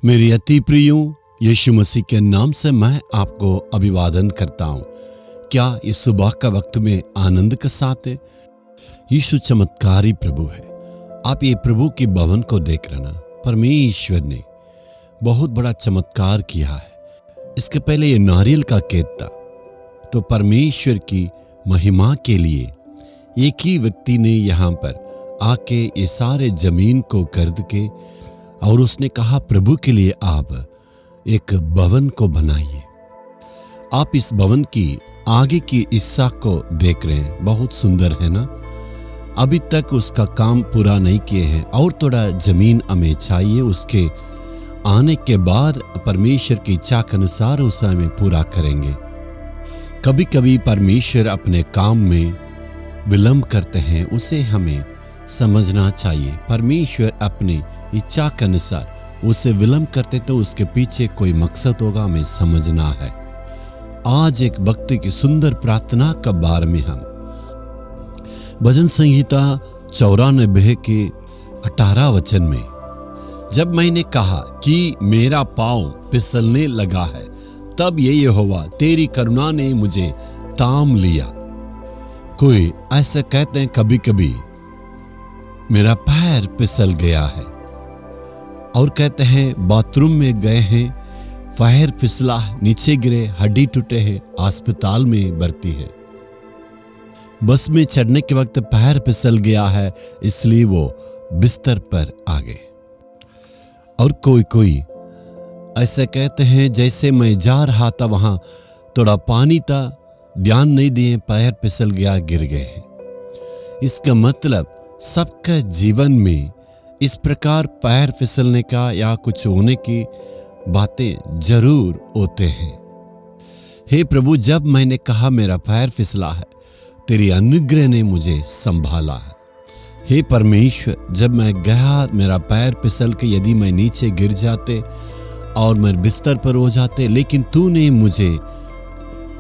मेरी अति प्रियों, यीशु मसीह के नाम से मैं आपको अभिवादन करता हूँ। क्या इस सुबह का वक्त में आनंद के साथ है? यीशु चमत्कारी प्रभु है। आप ये प्रभु की भवन को देख रहे ना, परमेश्वर ने बहुत बड़ा चमत्कार किया है। इसके पहले ये नारियल का खेत था, तो परमेश्वर की महिमा के लिए एक ही व्यक्ति ने यहाँ पर आके ये सारे जमीन को खरीद के और उसने कहा प्रभु के लिए आप एक भवन को बनाइए। आप इस भवन की आगे की हिस्सा को देख रहे हैं, बहुत सुंदर है ना। अभी तक उसका काम पूरा नहीं किए हैं और थोड़ा जमीन हमें चाहिए। उसके आने के बाद परमेश्वर की इच्छा के अनुसार उसे हमें पूरा करेंगे। कभी कभी परमेश्वर अपने काम में विलंब करते हैं, उसे हमें समझना चाहिए। परमेश्वर अपनी इच्छा के अनुसार उसे विलंब करते तो उसके पीछे कोई मकसद होगा, हमें समझना है। आज एक भक्ति की सुंदर प्रार्थना के बारे में हम भजन संहिता 94 के 18 वचन में, जब मैंने कहा कि मेरा पांव फिसलने लगा है, तब ये यहोवा तेरी करुणा ने मुझे थाम लिया। कोई ऐसे कहते हैं कभी कभी मेरा पैर फिसल गया है, और कहते हैं बाथरूम में गए हैं, पैर फिसला, नीचे गिरे, हड्डी टूटे हैं, अस्पताल में भर्ती है। बस में चढ़ने के वक्त पैर फिसल गया है, इसलिए वो बिस्तर पर आ गए। और कोई ऐसे कहते हैं जैसे मैं जा रहा था, वहां थोड़ा पानी था, ध्यान नहीं दिए, पैर फिसल गया, गिर गए हैं। इसका मतलब सबका जीवन में इस प्रकार पैर फिसलने का या कुछ होने की बातें जरूर होते हैं। हे प्रभु, जब मैंने कहा मेरा पैर फिसला है, तेरी अनुग्रह ने मुझे संभाला है। हे परमेश्वर, जब मैं गया, मेरा पैर फिसल के यदि मैं नीचे गिर जाते और मैं बिस्तर पर हो जाते, लेकिन तूने मुझे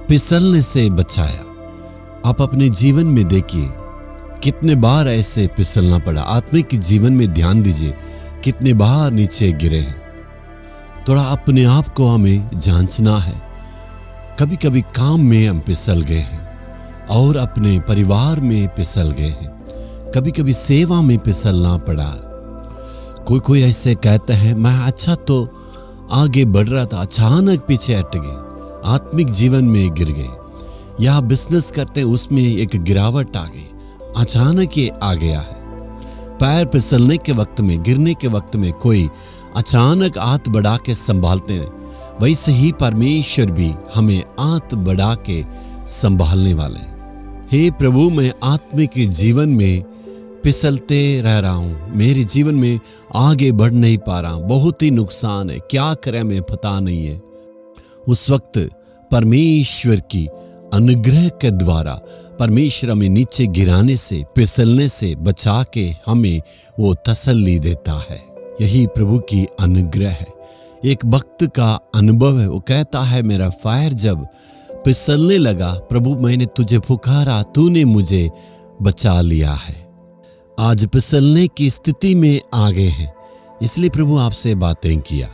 फिसलने से बचाया। आप अपने जीवन में देखिए कितने बार ऐसे फिसलना पड़ा। आत्मिक जीवन में ध्यान दीजिए, कितने बार नीचे गिरे हैं। थोड़ा अपने आप को हमें जांचना है। कभी कभी काम में हम फिसल गए हैं और अपने परिवार में फिसल गए हैं। कभी कभी सेवा में फिसलना पड़ा। कोई ऐसे कहते हैं मैं अच्छा तो आगे बढ़ रहा था, अचानक पीछे हट गए, आत्मिक जीवन में गिर गए। या बिजनेस करते उसमें एक गिरावट आ गई, अचानक ये आ गया है। पैर फिसलने के वक्त में, गिरने के वक्त में कोई अचानक हाथ बढ़ा के संभालते हैं, वैसे ही परमेश्वर भी हमें हाथ बढ़ा के संभालने वाले हैं। हे प्रभु, मैं आत्मिक जीवन में फिसलते रह रहा हूं, मेरे जीवन में आगे बढ़ नहीं पा रहा हूं, बहुत ही नुकसान है, क्या करें हमें पता नहीं है। उस वक्त परमेश्वर की अनुग्रह के द्वारा परमेश्वर हमें नीचे गिराने से, फिसलने से बचा के हमें वो तसल्ली देता है। यही प्रभु की अनुग्रह है। एक भक्त का अनुभव है, वो कहता है मेरा पैर जब फिसलने लगा, प्रभु मैंने तुझे पुकारा, तूने मुझे बचा लिया है। आज फिसलने की स्थिति में आ गए हैं, इसलिए प्रभु आपसे बातें किया।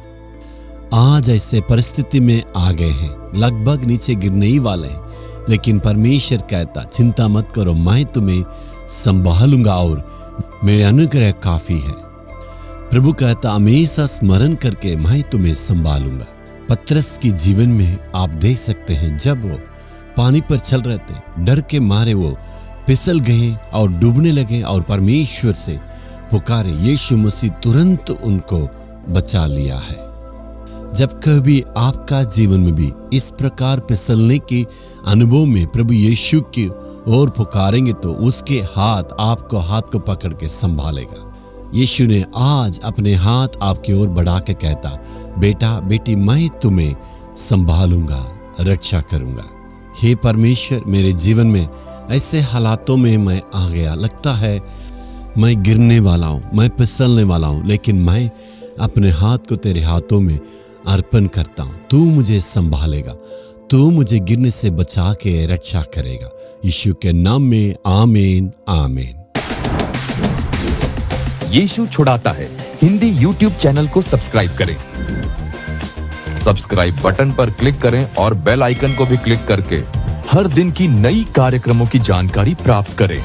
आज ऐसे परिस्थिति में आ गए हैं, लगभग नीचे गिरने ही वाले हैं, लेकिन परमेश्वर कहता चिंता मत करो, मैं तुम्हें संभालूंगा और मेरे अनुग्रह काफी है। प्रभु कहता हमेशा स्मरण करके मैं तुम्हें संभालूंगा। पतरस की जीवन में आप देख सकते हैं, जब वो पानी पर चल रहे थे, डर के मारे वो फिसल गए और डूबने लगे और परमेश्वर से पुकारे, यीशु मसीह तुरंत उनको बचा लिया है। जब कभी आपका जीवन में भी इस प्रकार फिसलने की अनुभव में प्रभु यीशु की ओर पुकारेंगे, तो उसके हाथ आपको हाथ को पकड़ के संभालेगा। यीशु ने आज अपने हाथ आपकी ओर बढ़ा के कहता, बेटा बेटी मैं तुम्हें संभालूंगा, रक्षा करूंगा। हे परमेश्वर, मेरे जीवन में ऐसे हालातों में मैं आ गया, लगता है मैं गिरने वाला हूं, मैं फिसलने वाला हूं, लेकिन मैं अपने हाथ को तेरे हाथों में अर्पण करता हूं। तू मुझे संभालेगा, तू मुझे गिरने से बचा के रक्षा करेगा। यीशु के नाम में आमीन आमीन। यीशु छुड़ाता है हिंदी YouTube चैनल को सब्सक्राइब करें सब्सक्राइब बटन पर क्लिक करें और बेल आइकन को भी क्लिक करके हर दिन की नई कार्यक्रमों की जानकारी प्राप्त करें।